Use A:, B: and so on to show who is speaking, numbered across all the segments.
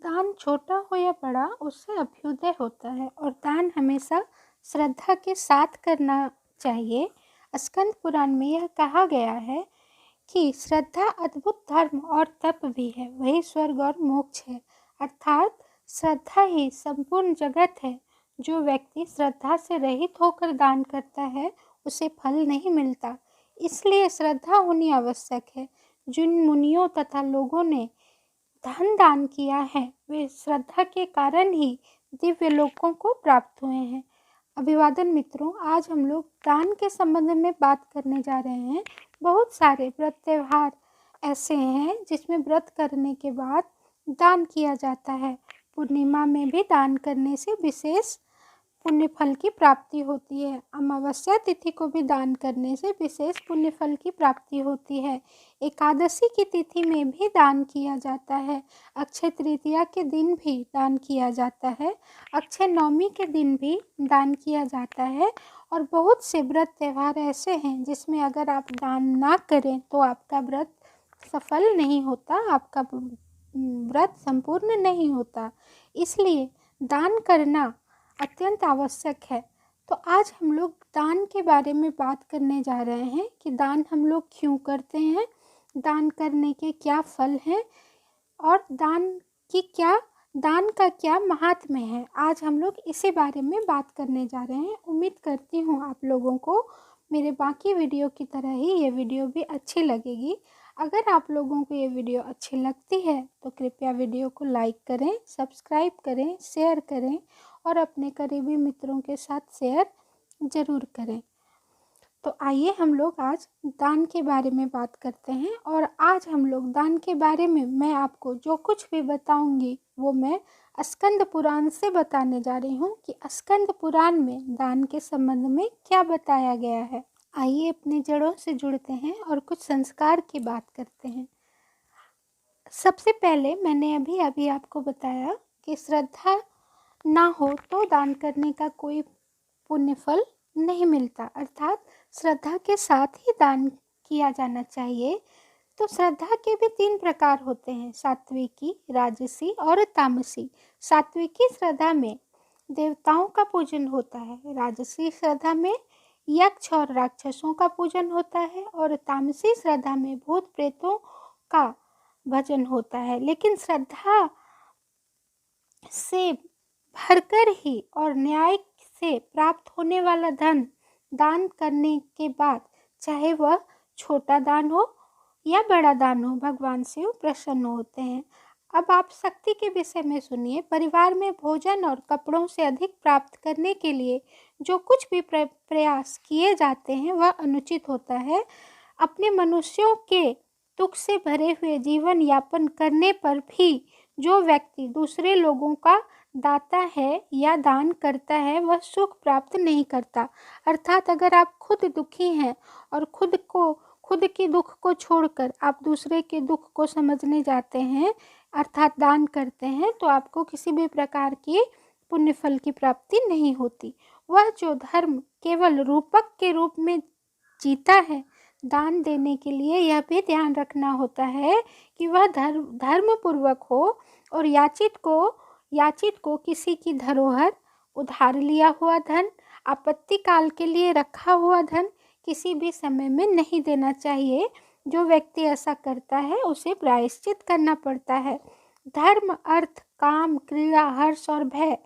A: दान छोटा हो या बड़ा उससे अभ्युदय होता है और दान हमेशा श्रद्धा के साथ करना चाहिए। स्कंद पुराण में यह कहा गया है कि श्रद्धा अद्भुत धर्म और तप भी है, वही स्वर्ग और मोक्ष है। अर्थात श्रद्धा ही संपूर्ण जगत है। जो व्यक्ति श्रद्धा से रहित होकर दान करता है उसे फल नहीं मिलता, इसलिए श्रद्धा होनी आवश्यक है। जिन मुनियों तथा लोगों ने धन दान किया है वे श्रद्धा के कारण ही दिव्य लोकों को प्राप्त हुए हैं। अभिवादन मित्रों, आज हम लोग दान के संबंध में बात करने जा रहे हैं। बहुत सारे व्रत त्योहार ऐसे हैं जिसमें व्रत करने के बाद दान किया जाता है। पूर्णिमा में भी दान करने से विशेष पुण्य फल की प्राप्ति होती है। अमावस्या तिथि को भी दान करने से विशेष पुण्य फल की प्राप्ति होती है। एकादशी की तिथि में भी दान किया जाता है। अक्षय तृतीया के दिन भी दान किया जाता है। अक्षय नवमी के दिन भी दान किया जाता है। और बहुत से व्रत त्यौहार ऐसे हैं जिसमें अगर आप दान ना करें तो आपका व्रत सफल नहीं होता, आपका व्रत संपूर्ण नहीं होता। इसलिए दान करना अत्यंत आवश्यक है। तो आज हम लोग दान के बारे में बात करने जा रहे हैं कि दान हम लोग क्यों करते हैं, दान करने के क्या फल हैं और दान का क्या महात्म्य है। आज हम लोग इसी बारे में बात करने जा रहे हैं। उम्मीद करती हूँ आप लोगों को मेरे बाकी वीडियो की तरह ही ये वीडियो भी अच्छी लगेगी। अगर आप लोगों को ये वीडियो अच्छी लगती है तो कृपया वीडियो को लाइक करें, सब्सक्राइब करें, शेयर करें और अपने करीबी मित्रों के साथ शेयर ज़रूर करें। तो आइए हम लोग आज दान के बारे में बात करते हैं। और आज हम लोग दान के बारे में मैं आपको जो कुछ भी बताऊंगी वो मैं स्कंद पुराण से बताने जा रही हूँ कि स्कंद पुराण में दान के संबंध में क्या बताया गया है। आइए अपनी जड़ों से जुड़ते हैं और कुछ संस्कार की बात करते हैं। सबसे पहले मैंने अभी आपको बताया कि श्रद्धा ना हो तो दान करने का कोई पुण्य फल नहीं मिलता, अर्थात श्रद्धा के साथ ही दान किया जाना चाहिए। तो श्रद्धा के भी 3 प्रकार होते हैं, सात्विकी, राजसी और तामसी। सात्विकी श्रद्धा में देवताओं का पूजन होता है, राजसी श्रद्धा में यक्ष और राक्षसों का पूजन होता है और तामसी श्रद्धा में भूत प्रेतों का भजन होता है। लेकिन श्रद्धा से भरकर ही और न्याय से प्राप्त होने वाला धन दान करने के बाद, चाहे वह छोटा दान हो या बड़ा दान हो, भगवान शिव प्रसन्न होते हैं। अब आप शक्ति के विषय में सुनिए। परिवार में भोजन और कपड़ों से अधिक प्राप्त करने के लिए जो कुछ भी प्रयास किए जाते हैं वह अनुचित होता है। अपने मनुष्यों के दुख से भरे हुए जीवन यापन करने पर भी जो व्यक्ति दूसरे लोगों का दाता है या दान करता है वह सुख प्राप्त नहीं करता। अर्थात अगर आप खुद दुखी हैं और खुद के दुख को छोड़कर आप दूसरे के दुख को समझने जाते हैं, अर्थात दान करते हैं, तो आपको किसी भी प्रकार की पुण्य फल की प्राप्ति नहीं होती। वह जो धर्म केवल रूपक के रूप में जीता है, दान देने के लिए यह भी ध्यान रखना होता है कि वह धर्म पूर्वक हो और याचित को किसी की धरोहर, उधार लिया हुआ धन, आपत्ति काल के लिए रखा हुआ धन किसी भी समय में नहीं देना चाहिए। जो व्यक्ति ऐसा करता है उसे प्रायश्चित करना पड़ता है। धर्म, अर्थ, काम, क्रीड़ा, हर्ष और भय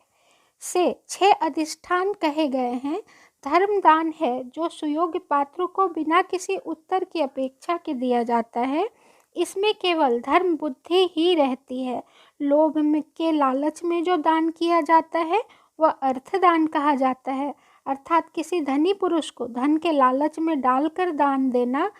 A: से 6 अधिष्ठान कहे गए हैं। धर्म दान है जो सुयोग्य पात्र को बिना किसी उत्तर की अपेक्षा के दिया जाता है। इसमें केवल धर्म बुद्धि ही रहती है। लोभ में के लालच में जो दान किया जाता है वह अर्थदान कहा जाता है, अर्थात किसी धनी पुरुष को धन के लालच में डालकर दान देना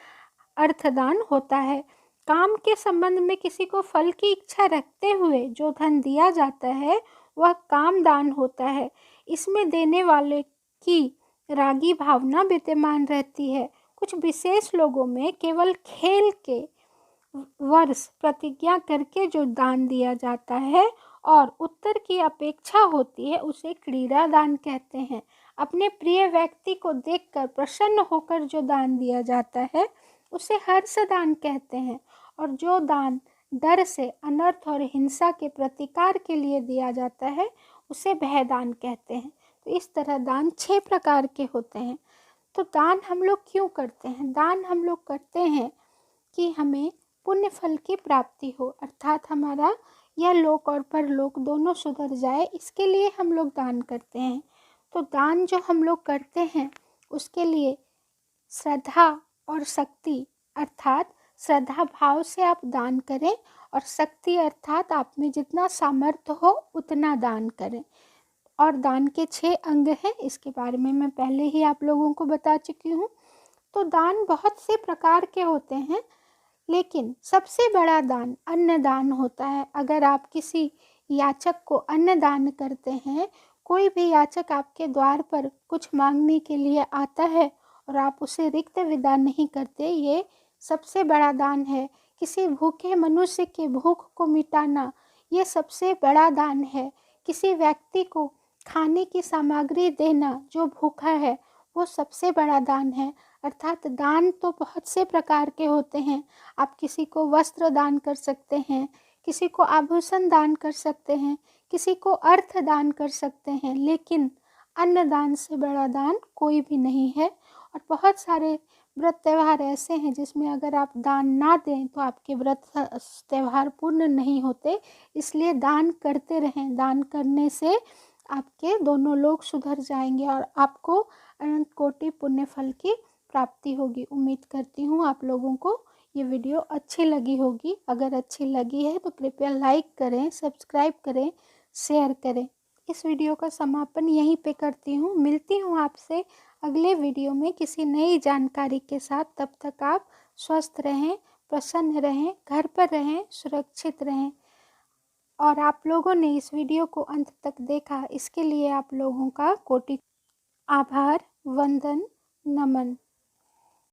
A: अर्थदान होता है। काम के संबंध में किसी को फल की इच्छा रखते हुए जो धन दिया जाता है वह काम दान होता है। इसमें देने वाले की रागी भावना विद्यमान रहती है। कुछ विशेष लोगों में केवल खेल के वर्ष प्रतिज्ञा करके जो दान दिया जाता है और उत्तर की अपेक्षा होती है उसे क्रीड़ा दान कहते हैं। अपने प्रिय व्यक्ति को देखकर प्रसन्न होकर जो दान दिया जाता है उसे हर्ष दान कहते हैं। और जो दान डर से, अनर्थ और हिंसा के प्रतिकार के लिए दिया जाता है, उसे भयदान कहते हैं। तो इस तरह दान 6 प्रकार के होते हैं। तो दान हम लोग क्यों करते हैं? दान हम लोग करते हैं कि हमें पुण्य फल की प्राप्ति हो, अर्थात हमारा यह लोक और परलोक दोनों सुधर जाए, इसके लिए हम लोग दान करते हैं। तो दान जो हम लोग करते हैं उसके लिए श्रद्धा और शक्ति, अर्थात श्रद्धा भाव से आप दान करें और शक्ति अर्थात आप में जितना सामर्थ्य हो उतना दान करें। और दान के 6 अंग हैं, इसके बारे में मैं पहले ही आप लोगों को बता चुकी हूँ। तो दान बहुत से प्रकार के होते हैं, लेकिन सबसे बड़ा दान अन्नदान होता है। अगर आप किसी याचक को अन्न दान करते हैं, कोई भी याचक आपके द्वार पर कुछ मांगने के लिए आता है और आप उसे रिक्त विदा नहीं करते, ये सबसे बड़ा दान है। किसी भूखे मनुष्य के भूख को मिटाना, ये सबसे बड़ा दान है। किसी व्यक्ति को खाने की सामग्री देना जो भूखा है, वो सबसे बड़ा दान है। अर्थात दान तो बहुत से प्रकार के होते हैं। आप किसी को वस्त्र दान कर सकते हैं, किसी को आभूषण दान कर सकते हैं, किसी को अर्थ दान कर सकते हैं, लेकिन अन्न दान से बड़ा दान कोई भी नहीं है। और बहुत सारे व्रत त्यौहार ऐसे हैं जिसमें अगर आप दान ना दें तो आपके व्रत त्यौहार पूर्ण नहीं होते। इसलिए दान करते रहें। दान करने से आपके दोनों लोग सुधर जाएंगे और आपको अनंत कोटि पुण्य फल की प्राप्ति होगी। उम्मीद करती हूँ आप लोगों को ये वीडियो अच्छी लगी होगी। अगर अच्छी लगी है तो कृपया लाइक करें, सब्सक्राइब करें, शेयर करें। इस वीडियो का समापन यहीं पे करती हूँ। मिलती हूँ आपसे अगले वीडियो में किसी नई जानकारी के साथ। तब तक आप स्वस्थ रहें, प्रसन्न रहें, घर पर रहें, सुरक्षित रहें। और आप लोगों ने इस वीडियो को अंत तक देखा, इसके लिए आप लोगों का कोटि आभार, वंदन, नमन।